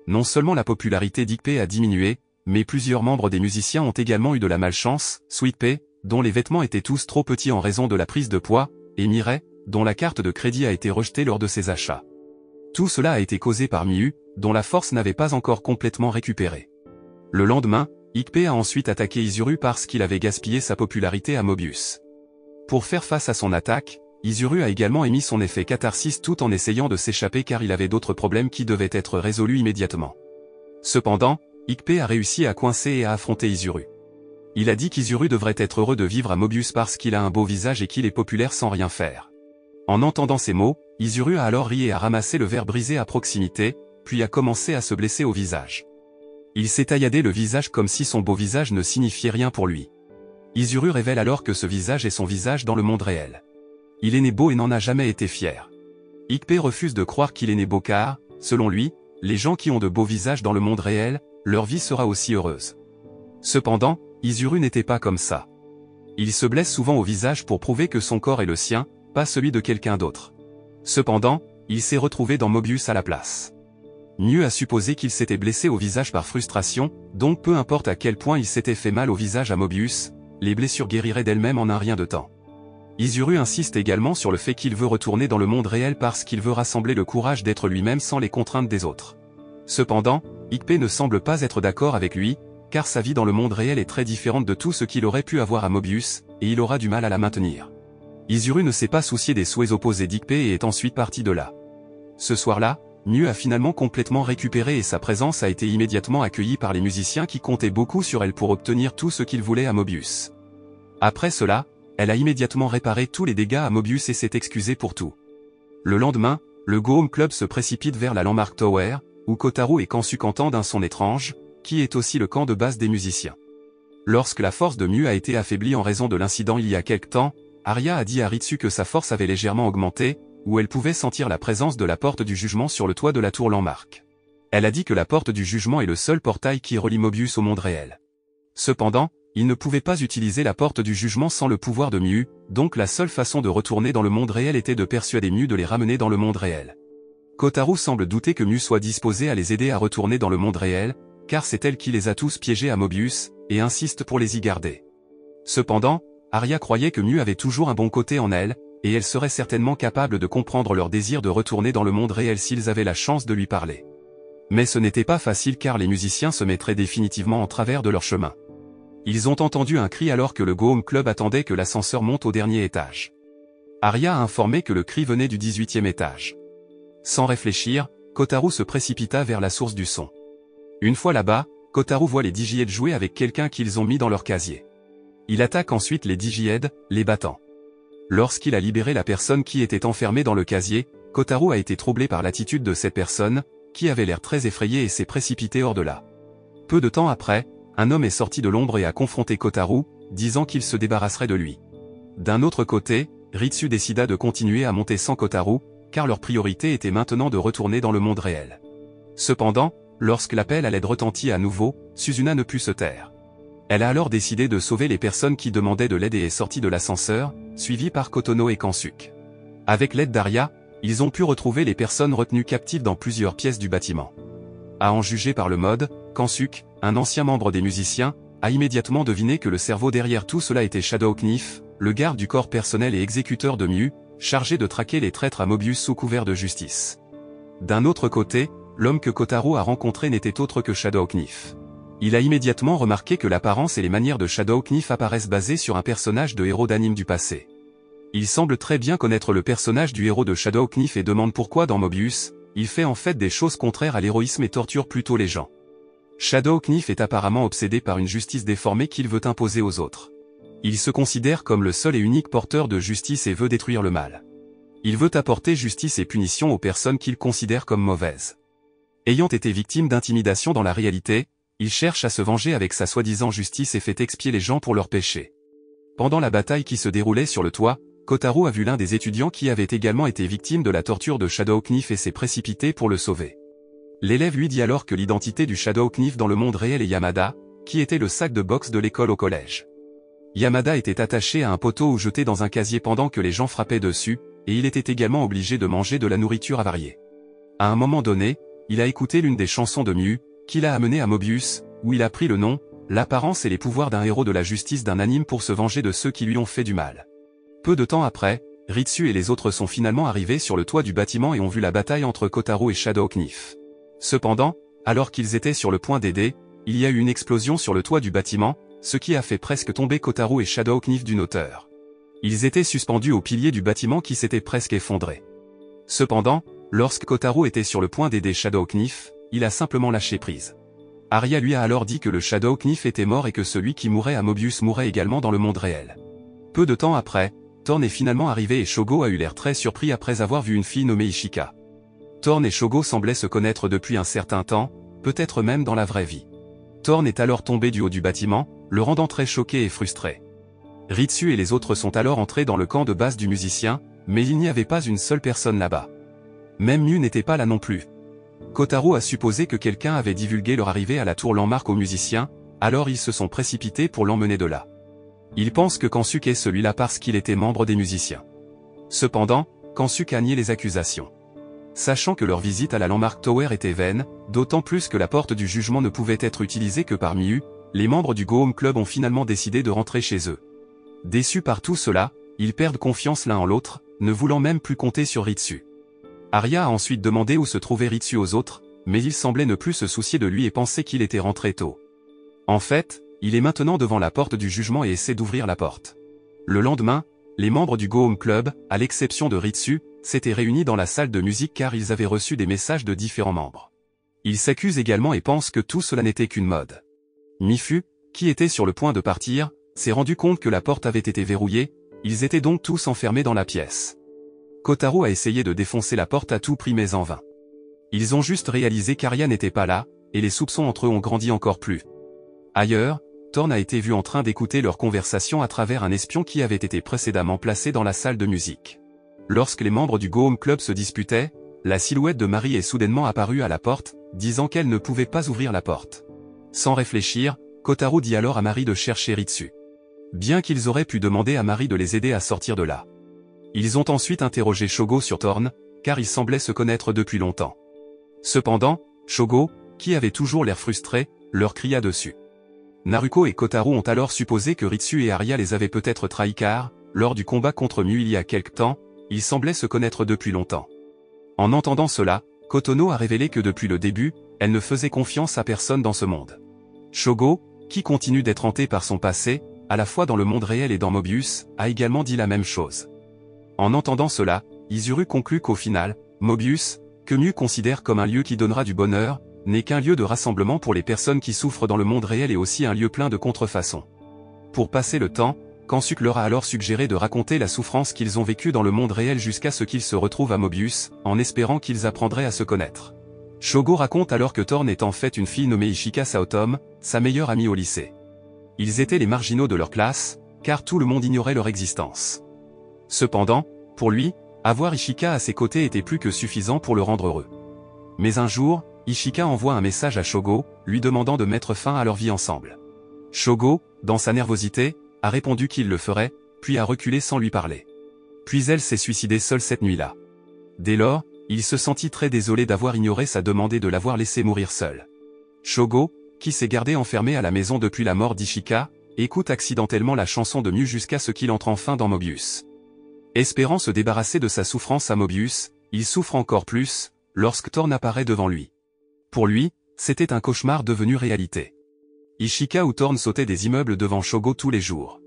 Non seulement la popularité d'Ikpe a diminué, mais plusieurs membres des musiciens ont également eu de la malchance, Sweetpea, dont les vêtements étaient tous trop petits en raison de la prise de poids, et Mirai, dont la carte de crédit a été rejetée lors de ses achats. Tout cela a été causé par Miu, dont la force n'avait pas encore complètement récupéré. Le lendemain, Ikpe a ensuite attaqué Izuru parce qu'il avait gaspillé sa popularité à Mobius. Pour faire face à son attaque, Izuru a également émis son effet catharsis tout en essayant de s'échapper car il avait d'autres problèmes qui devaient être résolus immédiatement. Cependant, Ikpe a réussi à coincer et à affronter Izuru. Il a dit qu'Izuru devrait être heureux de vivre à Mobius parce qu'il a un beau visage et qu'il est populaire sans rien faire. En entendant ces mots, Izuru a alors ri et a ramassé le verre brisé à proximité, puis a commencé à se blesser au visage. Il s'est tailladé le visage comme si son beau visage ne signifiait rien pour lui. Izuru révèle alors que ce visage est son visage dans le monde réel. Il est né beau et n'en a jamais été fier. Ikpe refuse de croire qu'il est né beau car, selon lui, les gens qui ont de beaux visages dans le monde réel, leur vie sera aussi heureuse. Cependant, Izuru n'était pas comme ça. Il se blesse souvent au visage pour prouver que son corps est le sien, pas celui de quelqu'un d'autre. Cependant, il s'est retrouvé dans Mobius à la place. Miu a supposé qu'il s'était blessé au visage par frustration, donc peu importe à quel point il s'était fait mal au visage à Mobius, les blessures guériraient d'elles-mêmes en un rien de temps. Izuru insiste également sur le fait qu'il veut retourner dans le monde réel parce qu'il veut rassembler le courage d'être lui-même sans les contraintes des autres. Cependant, Ikpe ne semble pas être d'accord avec lui, car sa vie dans le monde réel est très différente de tout ce qu'il aurait pu avoir à Mobius, et il aura du mal à la maintenir. Izuru ne s'est pas soucié des souhaits opposés d'Ikpe et est ensuite parti de là. Ce soir-là, Miu a finalement complètement récupéré et sa présence a été immédiatement accueillie par les musiciens qui comptaient beaucoup sur elle pour obtenir tout ce qu'ils voulaient à Mobius. Après cela, elle a immédiatement réparé tous les dégâts à Mobius et s'est excusée pour tout. Le lendemain, le Go Home Club se précipite vers la Landmark Tower, où Kotaro et Kansuke entendent un son étrange, qui est aussi le camp de base des musiciens. Lorsque la force de Miu a été affaiblie en raison de l'incident il y a quelque temps, Arya a dit à Ritsu que sa force avait légèrement augmenté, où elle pouvait sentir la présence de la porte du jugement sur le toit de la tour Landmark. Elle a dit que la porte du jugement est le seul portail qui relie Mobius au monde réel. Cependant, il ne pouvait pas utiliser la porte du jugement sans le pouvoir de Miu, donc la seule façon de retourner dans le monde réel était de persuader Miu de les ramener dans le monde réel. Kotaro semble douter que Miu soit disposée à les aider à retourner dans le monde réel, car c'est elle qui les a tous piégés à Mobius, et insiste pour les y garder. Cependant, Arya croyait que Miu avait toujours un bon côté en elle, et elle serait certainement capable de comprendre leur désir de retourner dans le monde réel s'ils avaient la chance de lui parler. Mais ce n'était pas facile car les musiciens se mettraient définitivement en travers de leur chemin. Ils ont entendu un cri alors que le Go Home Club attendait que l'ascenseur monte au dernier étage. Arya a informé que le cri venait du 18e étage. Sans réfléchir, Kotaro se précipita vers la source du son. Une fois là-bas, Kotaro voit les Digiheads jouer avec quelqu'un qu'ils ont mis dans leur casier. Il attaque ensuite les Digiheads, les battant. Lorsqu'il a libéré la personne qui était enfermée dans le casier, Kotaro a été troublé par l'attitude de cette personne, qui avait l'air très effrayée et s'est précipité hors de là. Peu de temps après, un homme est sorti de l'ombre et a confronté Kotaro, disant qu'il se débarrasserait de lui. D'un autre côté, Ritsu décida de continuer à monter sans Kotaro, car leur priorité était maintenant de retourner dans le monde réel. Cependant, lorsque l'appel à l'aide retentit à nouveau, Suzuna ne put se taire. Elle a alors décidé de sauver les personnes qui demandaient de l'aide et est sortie de l'ascenseur, suivie par Kotono et Kansuke. Avec l'aide d'Arya, ils ont pu retrouver les personnes retenues captives dans plusieurs pièces du bâtiment. À en juger par le mode, Kansuke, un ancien membre des musiciens, a immédiatement deviné que le cerveau derrière tout cela était Shadow Knife, le garde du corps personnel et exécuteur de Miu, chargé de traquer les traîtres à Mobius sous couvert de justice. D'un autre côté, l'homme que Kotaro a rencontré n'était autre que Shadow Knife. Il a immédiatement remarqué que l'apparence et les manières de Shadow Knife apparaissent basées sur un personnage de héros d'anime du passé. Il semble très bien connaître le personnage du héros de Shadow Knife et demande pourquoi dans Mobius, il fait en fait des choses contraires à l'héroïsme et torture plutôt les gens. Shadow Knife est apparemment obsédé par une justice déformée qu'il veut imposer aux autres. Il se considère comme le seul et unique porteur de justice et veut détruire le mal. Il veut apporter justice et punition aux personnes qu'il considère comme mauvaises. Ayant été victime d'intimidation dans la réalité, il cherche à se venger avec sa soi-disant justice et fait expier les gens pour leurs péchés. Pendant la bataille qui se déroulait sur le toit, Kotaro a vu l'un des étudiants qui avait également été victime de la torture de Shadow Knife et s'est précipité pour le sauver. L'élève lui dit alors que l'identité du Shadow Knife dans le monde réel est Yamada, qui était le sac de boxe de l'école au collège. Yamada était attaché à un poteau ou jeté dans un casier pendant que les gens frappaient dessus, et il était également obligé de manger de la nourriture avariée. À un moment donné, il a écouté l'une des chansons de Miu, qui l'a amené à Mobius, où il a pris le nom, l'apparence et les pouvoirs d'un héros de la justice d'un anime pour se venger de ceux qui lui ont fait du mal. Peu de temps après, Ritsu et les autres sont finalement arrivés sur le toit du bâtiment et ont vu la bataille entre Kotaro et Shadow Knife. Cependant, alors qu'ils étaient sur le point d'aider, il y a eu une explosion sur le toit du bâtiment, ce qui a fait presque tomber Kotaro et Shadow Knife d'une hauteur. Ils étaient suspendus au pilier du bâtiment qui s'était presque effondré. Cependant, lorsque Kotaro était sur le point d'aider Shadow Knife, il a simplement lâché prise. Arya lui a alors dit que le Shadow Knife était mort et que celui qui mourait à Mobius mourrait également dans le monde réel. Peu de temps après, Thorn est finalement arrivé et Shogo a eu l'air très surpris après avoir vu une fille nommée Ishika. Thorn et Shogo semblaient se connaître depuis un certain temps, peut-être même dans la vraie vie. Thorn est alors tombé du haut du bâtiment, le rendant très choqué et frustré. Ritsu et les autres sont alors entrés dans le camp de base du musicien, mais il n'y avait pas une seule personne là-bas. Même Miu n'était pas là non plus. Kotaro a supposé que quelqu'un avait divulgué leur arrivée à la tour Landmark aux musiciens, alors ils se sont précipités pour l'emmener de là. Ils pensent que Kansuke est celui-là parce qu'il était membre des musiciens. Cependant, Kansuke a nié les accusations. Sachant que leur visite à la Landmark Tower était vaine, d'autant plus que la porte du jugement ne pouvait être utilisée que par Miu, les membres du Go Home Club ont finalement décidé de rentrer chez eux. Déçus par tout cela, ils perdent confiance l'un en l'autre, ne voulant même plus compter sur Ritsu. Arya a ensuite demandé où se trouvait Ritsu aux autres, mais il semblait ne plus se soucier de lui et pensait qu'il était rentré tôt. En fait, il est maintenant devant la porte du jugement et essaie d'ouvrir la porte. Le lendemain, les membres du Go Home Club, à l'exception de Ritsu, s'étaient réunis dans la salle de musique car ils avaient reçu des messages de différents membres. Ils s'accusent également et pensent que tout cela n'était qu'une mode. Mifu, qui était sur le point de partir, s'est rendu compte que la porte avait été verrouillée, ils étaient donc tous enfermés dans la pièce. Kotaro a essayé de défoncer la porte à tout prix mais en vain. Ils ont juste réalisé qu'Arya n'était pas là, et les soupçons entre eux ont grandi encore plus. Ailleurs, Thorn a été vu en train d'écouter leur conversation à travers un espion qui avait été précédemment placé dans la salle de musique. Lorsque les membres du Go Home Club se disputaient, la silhouette de Marie est soudainement apparue à la porte, disant qu'elle ne pouvait pas ouvrir la porte. Sans réfléchir, Kotaro dit alors à Marie de chercher Ritsu. Bien qu'ils auraient pu demander à Marie de les aider à sortir de là. Ils ont ensuite interrogé Shogo sur Thorn, car ils semblaient se connaître depuis longtemps. Cependant, Shogo, qui avait toujours l'air frustré, leur cria dessus. Naruko et Kotaro ont alors supposé que Ritsu et Arya les avaient peut-être trahis car, lors du combat contre Miu il y a quelque temps, ils semblaient se connaître depuis longtemps. En entendant cela, Kotono a révélé que depuis le début, elle ne faisait confiance à personne dans ce monde. Shogo, qui continue d'être hanté par son passé, à la fois dans le monde réel et dans Mobius, a également dit la même chose. En entendant cela, Izuru conclut qu'au final, Mobius, que Miu considère comme un lieu qui donnera du bonheur, n'est qu'un lieu de rassemblement pour les personnes qui souffrent dans le monde réel et aussi un lieu plein de contrefaçons. Pour passer le temps, Kansuke leur a alors suggéré de raconter la souffrance qu'ils ont vécue dans le monde réel jusqu'à ce qu'ils se retrouvent à Mobius, en espérant qu'ils apprendraient à se connaître. Shogo raconte alors que Thorn est en fait une fille nommée Ishika Saotom, sa meilleure amie au lycée. Ils étaient les marginaux de leur classe, car tout le monde ignorait leur existence. Cependant, pour lui, avoir Ishika à ses côtés était plus que suffisant pour le rendre heureux. Mais un jour, Ishika envoie un message à Shogo, lui demandant de mettre fin à leur vie ensemble. Shogo, dans sa nervosité, a répondu qu'il le ferait, puis a reculé sans lui parler. Puis elle s'est suicidée seule cette nuit-là. Dès lors, il se sentit très désolé d'avoir ignoré sa demande et de l'avoir laissé mourir seul. Shogo, qui s'est gardé enfermé à la maison depuis la mort d'Ishika, écoute accidentellement la chanson de Mew jusqu'à ce qu'il entre enfin dans Mobius. Espérant se débarrasser de sa souffrance à Mobius, il souffre encore plus, lorsque Thorn apparaît devant lui. Pour lui, c'était un cauchemar devenu réalité. Ishika ou Thorn sautaient des immeubles devant Shogo tous les jours.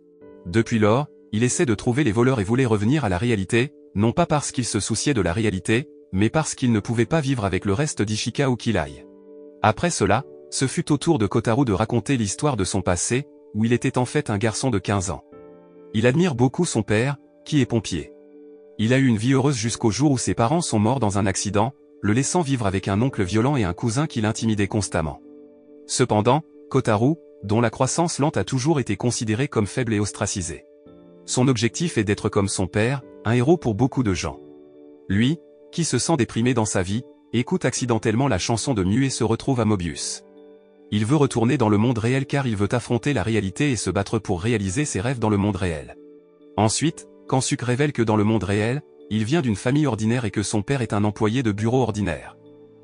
Depuis lors, il essaie de trouver les voleurs et voulait revenir à la réalité, non pas parce qu'il se souciait de la réalité, mais parce qu'il ne pouvait pas vivre avec le reste d'Ishika ou qu'il aille. Après cela, ce fut au tour de Kotaro de raconter l'histoire de son passé, où il était en fait un garçon de 15 ans. Il admire beaucoup son père, qui est pompier. Il a eu une vie heureuse jusqu'au jour où ses parents sont morts dans un accident, le laissant vivre avec un oncle violent et un cousin qui l'intimidait constamment. Cependant, Kotaro, dont la croissance lente a toujours été considérée comme faible et ostracisée. Son objectif est d'être comme son père, un héros pour beaucoup de gens. Lui, qui se sent déprimé dans sa vie, écoute accidentellement la chanson de Mew et se retrouve à Mobius. Il veut retourner dans le monde réel car il veut affronter la réalité et se battre pour réaliser ses rêves dans le monde réel. Ensuite, Kansuke révèle que dans le monde réel, il vient d'une famille ordinaire et que son père est un employé de bureau ordinaire.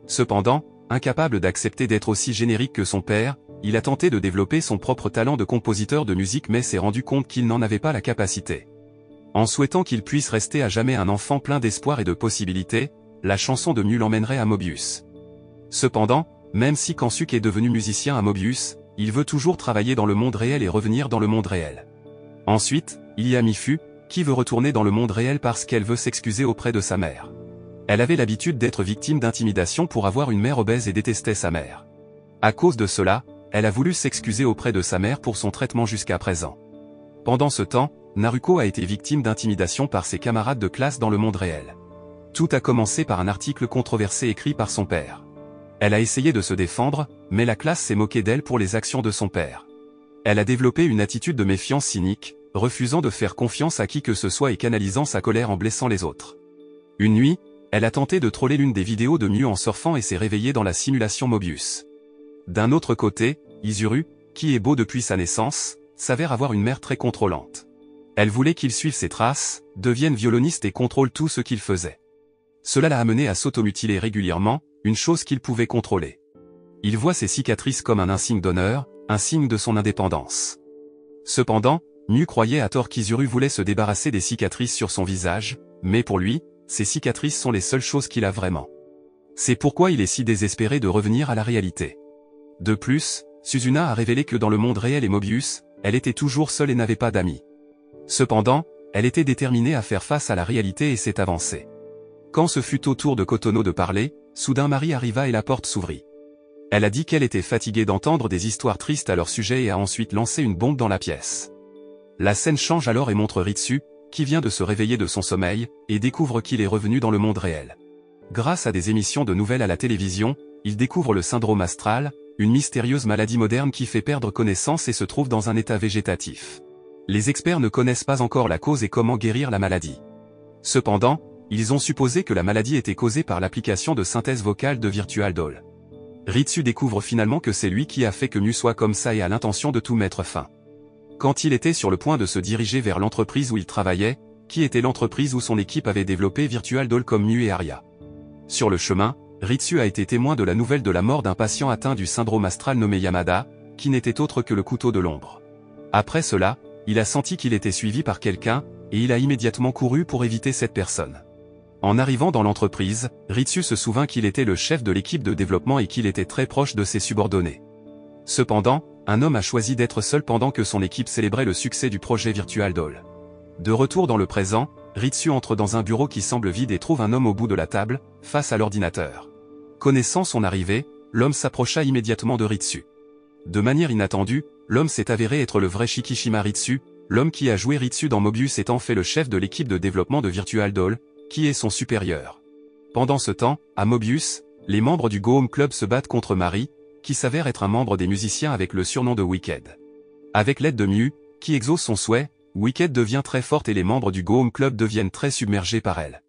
Cependant, incapable d'accepter d'être aussi générique que son père, il a tenté de développer son propre talent de compositeur de musique mais s'est rendu compte qu'il n'en avait pas la capacité. En souhaitant qu'il puisse rester à jamais un enfant plein d'espoir et de possibilités, la chanson de Mew l'emmènerait à Mobius. Cependant, même si Kansuke est devenu musicien à Mobius, il veut toujours travailler dans le monde réel et revenir dans le monde réel. Ensuite, il y a Mifu, qui veut retourner dans le monde réel parce qu'elle veut s'excuser auprès de sa mère. Elle avait l'habitude d'être victime d'intimidation pour avoir une mère obèse et détestait sa mère. À cause de cela, elle a voulu s'excuser auprès de sa mère pour son traitement jusqu'à présent. Pendant ce temps, Naruko a été victime d'intimidation par ses camarades de classe dans le monde réel. Tout a commencé par un article controversé écrit par son père. Elle a essayé de se défendre, mais la classe s'est moquée d'elle pour les actions de son père. Elle a développé une attitude de méfiance cynique, refusant de faire confiance à qui que ce soit et canalisant sa colère en blessant les autres. Une nuit, elle a tenté de troller l'une des vidéos de Mew en surfant et s'est réveillée dans la simulation Mobius. D'un autre côté, Izuru, qui est beau depuis sa naissance, s'avère avoir une mère très contrôlante. Elle voulait qu'il suive ses traces, devienne violoniste et contrôle tout ce qu'il faisait. Cela l'a amené à s'automutiler régulièrement, une chose qu'il pouvait contrôler. Il voit ses cicatrices comme un insigne d'honneur, un signe de son indépendance. Cependant, Mew croyait à tort qu'Izuru voulait se débarrasser des cicatrices sur son visage, mais pour lui, ces cicatrices sont les seules choses qu'il a vraiment. C'est pourquoi il est si désespéré de revenir à la réalité. De plus, Suzuna a révélé que dans le monde réel et Mobius, elle était toujours seule et n'avait pas d'amis. Cependant, elle était déterminée à faire face à la réalité et s'est avancée. Quand ce fut au tour de Kotono de parler, soudain Marie arriva et la porte s'ouvrit. Elle a dit qu'elle était fatiguée d'entendre des histoires tristes à leur sujet et a ensuite lancé une bombe dans la pièce. La scène change alors et montre Ritsu, qui vient de se réveiller de son sommeil, et découvre qu'il est revenu dans le monde réel. Grâce à des émissions de nouvelles à la télévision, il découvre le syndrome astral, une mystérieuse maladie moderne qui fait perdre connaissance et se trouve dans un état végétatif. Les experts ne connaissent pas encore la cause et comment guérir la maladie. Cependant, ils ont supposé que la maladie était causée par l'application de synthèse vocale de Virtual Doll. Ritsu découvre finalement que c'est lui qui a fait que Mew soit comme ça et a l'intention de tout mettre fin. Quand il était sur le point de se diriger vers l'entreprise où il travaillait, qui était l'entreprise où son équipe avait développé Virtual Doll comme Mew et Aria. Sur le chemin, Ritsu a été témoin de la nouvelle de la mort d'un patient atteint du syndrome astral nommé Yamada, qui n'était autre que le couteau de l'ombre. Après cela, il a senti qu'il était suivi par quelqu'un, et il a immédiatement couru pour éviter cette personne. En arrivant dans l'entreprise, Ritsu se souvint qu'il était le chef de l'équipe de développement et qu'il était très proche de ses subordonnés. Cependant, un homme a choisi d'être seul pendant que son équipe célébrait le succès du projet Virtual Doll. De retour dans le présent, Ritsu entre dans un bureau qui semble vide et trouve un homme au bout de la table, face à l'ordinateur. Connaissant son arrivée, l'homme s'approcha immédiatement de Ritsu. De manière inattendue, l'homme s'est avéré être le vrai Shikishima Ritsu, l'homme qui a joué Ritsu dans Mobius étant fait le chef de l'équipe de développement de Virtual Doll, qui est son supérieur. Pendant ce temps, à Mobius, les membres du Go Home Club se battent contre Mary, qui s'avère être un membre des musiciens avec le surnom de Wicked. Avec l'aide de Miu, qui exauce son souhait, Wicked devient très forte et les membres du Go Home Club deviennent très submergés par elle.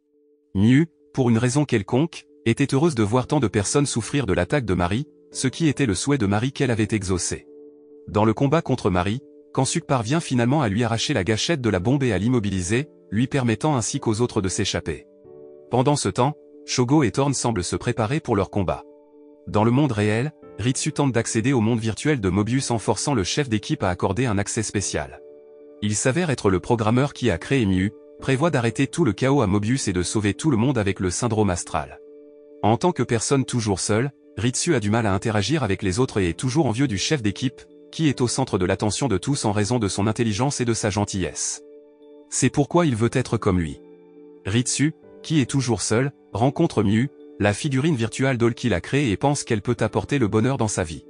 Miu, pour une raison quelconque, était heureuse de voir tant de personnes souffrir de l'attaque de Mary, ce qui était le souhait de Mary qu'elle avait exaucé. Dans le combat contre Mary, Kansuk parvient finalement à lui arracher la gâchette de la bombe et à l'immobiliser, lui permettant ainsi qu'aux autres de s'échapper. Pendant ce temps, Shogo et Thorn semblent se préparer pour leur combat. Dans le monde réel, Ritsu tente d'accéder au monde virtuel de Mobius en forçant le chef d'équipe à accorder un accès spécial. Il s'avère être le programmeur qui a créé Miu, prévoit d'arrêter tout le chaos à Mobius et de sauver tout le monde avec le syndrome astral. En tant que personne toujours seule, Ritsu a du mal à interagir avec les autres et est toujours envieux du chef d'équipe, qui est au centre de l'attention de tous en raison de son intelligence et de sa gentillesse. C'est pourquoi il veut être comme lui. Ritsu, qui est toujours seul, rencontre Miu, la figurine virtuelle doll qu'il a créée et pense qu'elle peut apporter le bonheur dans sa vie.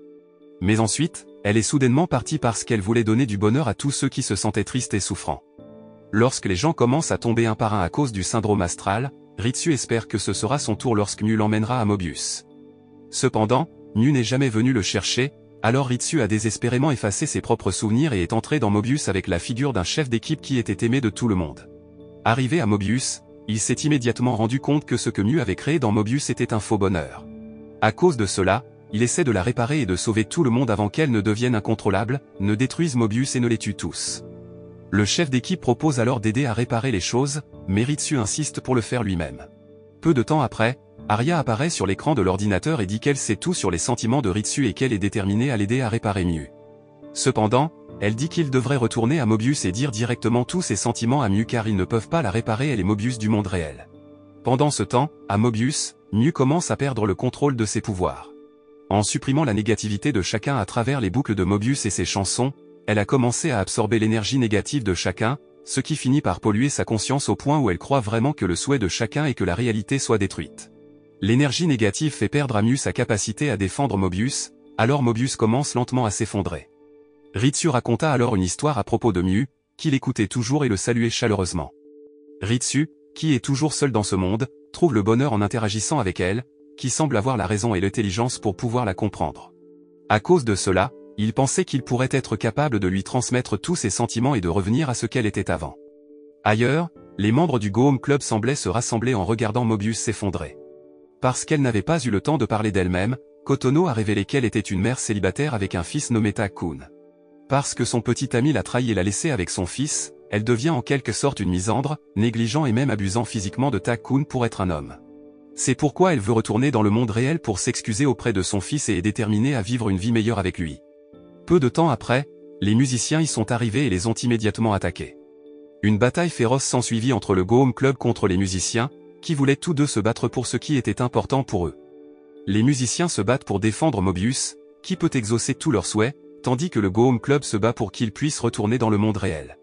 Mais ensuite, elle est soudainement partie parce qu'elle voulait donner du bonheur à tous ceux qui se sentaient tristes et souffrants. Lorsque les gens commencent à tomber un par un à cause du syndrome astral, Ritsu espère que ce sera son tour lorsque Miu l'emmènera à Mobius. Cependant, Miu n'est jamais venu le chercher, alors Ritsu a désespérément effacé ses propres souvenirs et est entré dans Mobius avec la figure d'un chef d'équipe qui était aimé de tout le monde. Arrivé à Mobius, il s'est immédiatement rendu compte que ce que Miu avait créé dans Mobius était un faux bonheur. À cause de cela, il essaie de la réparer et de sauver tout le monde avant qu'elle ne devienne incontrôlable, ne détruise Mobius et ne les tue tous. Le chef d'équipe propose alors d'aider à réparer les choses, mais Ritsu insiste pour le faire lui-même. Peu de temps après, Arya apparaît sur l'écran de l'ordinateur et dit qu'elle sait tout sur les sentiments de Ritsu et qu'elle est déterminée à l'aider à réparer Miu. Cependant, elle dit qu'il devrait retourner à Mobius et dire directement tous ses sentiments à Miu car ils ne peuvent pas la réparer elle est Mobius du monde réel. Pendant ce temps, à Mobius, Miu commence à perdre le contrôle de ses pouvoirs. En supprimant la négativité de chacun à travers les boucles de Mobius et ses chansons, elle a commencé à absorber l'énergie négative de chacun, ce qui finit par polluer sa conscience au point où elle croit vraiment que le souhait de chacun est que la réalité soit détruite. L'énergie négative fait perdre à Miu sa capacité à défendre Mobius, alors Mobius commence lentement à s'effondrer. Ritsu raconta alors une histoire à propos de Miu, qu'il écoutait toujours et le saluait chaleureusement. Ritsu, qui est toujours seul dans ce monde, trouve le bonheur en interagissant avec elle, qui semble avoir la raison et l'intelligence pour pouvoir la comprendre. À cause de cela, il pensait qu'il pourrait être capable de lui transmettre tous ses sentiments et de revenir à ce qu'elle était avant. Ailleurs, les membres du Go Home Club semblaient se rassembler en regardant Mobius s'effondrer. Parce qu'elle n'avait pas eu le temps de parler d'elle-même, Kotono a révélé qu'elle était une mère célibataire avec un fils nommé Ta-kun. Parce que son petit ami l'a trahi et l'a laissé avec son fils, elle devient en quelque sorte une misandre, négligent et même abusant physiquement de Ta-kun pour être un homme. C'est pourquoi elle veut retourner dans le monde réel pour s'excuser auprès de son fils et est déterminée à vivre une vie meilleure avec lui. Peu de temps après, les musiciens y sont arrivés et les ont immédiatement attaqués. Une bataille féroce s'ensuivit entre le Go Home Club contre les musiciens, qui voulaient tous deux se battre pour ce qui était important pour eux. Les musiciens se battent pour défendre Mobius, qui peut exaucer tous leurs souhaits, tandis que le Go Home Club se bat pour qu'il puisse retourner dans le monde réel.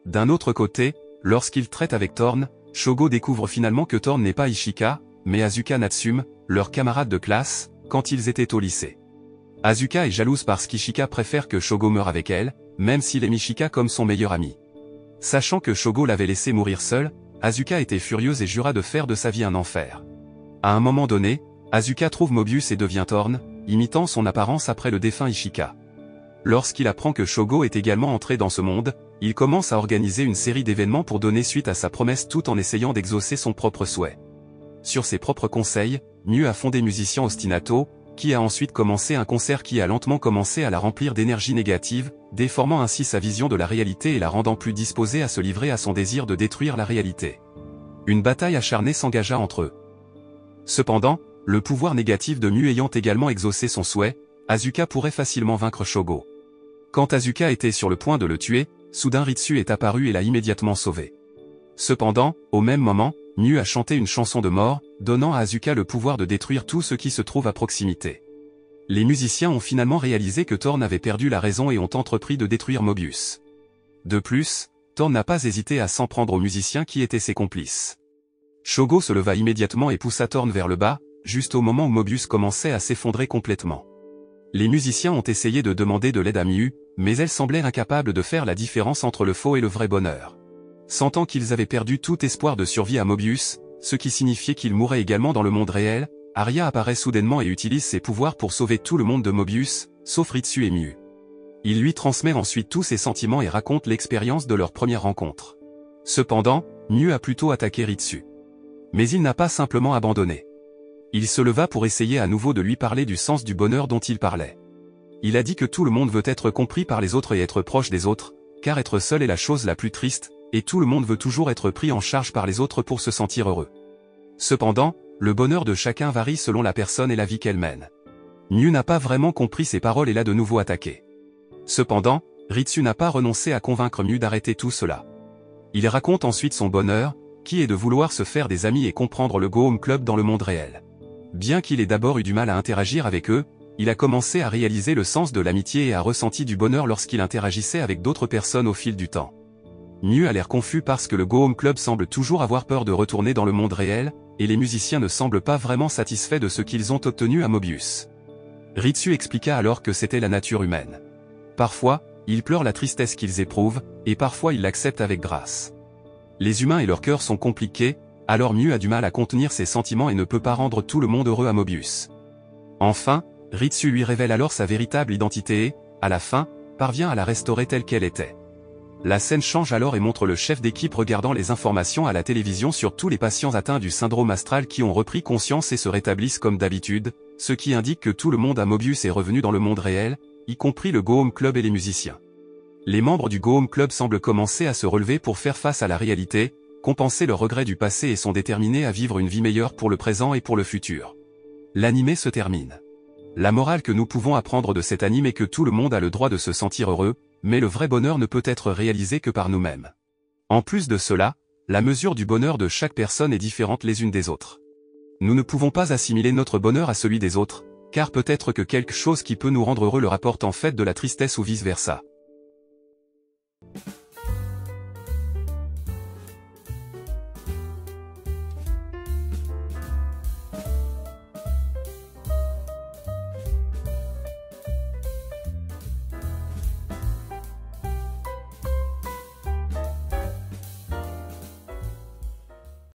D'un autre côté, lorsqu'il traite avec Thorn, Shogo découvre finalement que Thorn n'est pas Ishika, mais Asuka Natsume, leur camarade de classe, quand ils étaient au lycée. Asuka est jalouse parce qu'Ishika préfère que Shogo meure avec elle, même s'il aime Ishika comme son meilleur ami. Sachant que Shogo l'avait laissé mourir seul, Asuka était furieuse et jura de faire de sa vie un enfer. À un moment donné, Asuka trouve Mobius et devient Thorn, imitant son apparence après le défunt Ishika. Lorsqu'il apprend que Shogo est également entré dans ce monde, il commence à organiser une série d'événements pour donner suite à sa promesse tout en essayant d'exaucer son propre souhait. Sur ses propres conseils, Miu a fondé Musician Ostinato, qui a ensuite commencé un concert qui a lentement commencé à la remplir d'énergie négative, déformant ainsi sa vision de la réalité et la rendant plus disposée à se livrer à son désir de détruire la réalité. Une bataille acharnée s'engagea entre eux. Cependant, le pouvoir négatif de Miu ayant également exaucé son souhait, Asuka pourrait facilement vaincre Shogo. Quand Asuka était sur le point de le tuer, soudain Ritsu est apparu et l'a immédiatement sauvé. Cependant, au même moment, Miu a chanté une chanson de mort, donnant à Asuka le pouvoir de détruire tout ce qui se trouve à proximité. Les musiciens ont finalement réalisé que Thorn avait perdu la raison et ont entrepris de détruire Mobius. De plus, Thorn n'a pas hésité à s'en prendre aux musiciens qui étaient ses complices. Shogo se leva immédiatement et poussa Thorn vers le bas, juste au moment où Mobius commençait à s'effondrer complètement. Les musiciens ont essayé de demander de l'aide à Miu, mais elle semblait incapable de faire la différence entre le faux et le vrai bonheur. Sentant qu'ils avaient perdu tout espoir de survie à Mobius, ce qui signifiait qu'il mourrait également dans le monde réel, Arya apparaît soudainement et utilise ses pouvoirs pour sauver tout le monde de Mobius, sauf Ritsu et Miu. Il lui transmet ensuite tous ses sentiments et raconte l'expérience de leur première rencontre. Cependant, Miu a plutôt attaqué Ritsu. Mais il n'a pas simplement abandonné. Il se leva pour essayer à nouveau de lui parler du sens du bonheur dont il parlait. Il a dit que tout le monde veut être compris par les autres et être proche des autres, car être seul est la chose la plus triste, et tout le monde veut toujours être pris en charge par les autres pour se sentir heureux. Cependant, le bonheur de chacun varie selon la personne et la vie qu'elle mène. Miu n'a pas vraiment compris ses paroles et l'a de nouveau attaqué. Cependant, Ritsu n'a pas renoncé à convaincre Miu d'arrêter tout cela. Il raconte ensuite son bonheur, qui est de vouloir se faire des amis et comprendre le Go Home Club dans le monde réel. Bien qu'il ait d'abord eu du mal à interagir avec eux, il a commencé à réaliser le sens de l'amitié et a ressenti du bonheur lorsqu'il interagissait avec d'autres personnes au fil du temps. Miu a l'air confus parce que le Go Home Club semble toujours avoir peur de retourner dans le monde réel, et les musiciens ne semblent pas vraiment satisfaits de ce qu'ils ont obtenu à Mobius. Ritsu expliqua alors que c'était la nature humaine. Parfois, ils pleurent la tristesse qu'ils éprouvent, et parfois ils l'acceptent avec grâce. Les humains et leurs cœurs sont compliqués, alors Miu a du mal à contenir ses sentiments et ne peut pas rendre tout le monde heureux à Mobius. Enfin, Ritsu lui révèle alors sa véritable identité et, à la fin, parvient à la restaurer telle qu'elle était. La scène change alors et montre le chef d'équipe regardant les informations à la télévision sur tous les patients atteints du syndrome astral qui ont repris conscience et se rétablissent comme d'habitude, ce qui indique que tout le monde à Mobius est revenu dans le monde réel, y compris le Go Home Club et les musiciens. Les membres du Go Home Club semblent commencer à se relever pour faire face à la réalité, compenser leurs regrets du passé et sont déterminés à vivre une vie meilleure pour le présent et pour le futur. L'anime se termine. La morale que nous pouvons apprendre de cet anime est que tout le monde a le droit de se sentir heureux, mais le vrai bonheur ne peut être réalisé que par nous-mêmes. En plus de cela, la mesure du bonheur de chaque personne est différente les unes des autres. Nous ne pouvons pas assimiler notre bonheur à celui des autres, car peut-être que quelque chose qui peut nous rendre heureux leur apporte en fait de la tristesse ou vice-versa.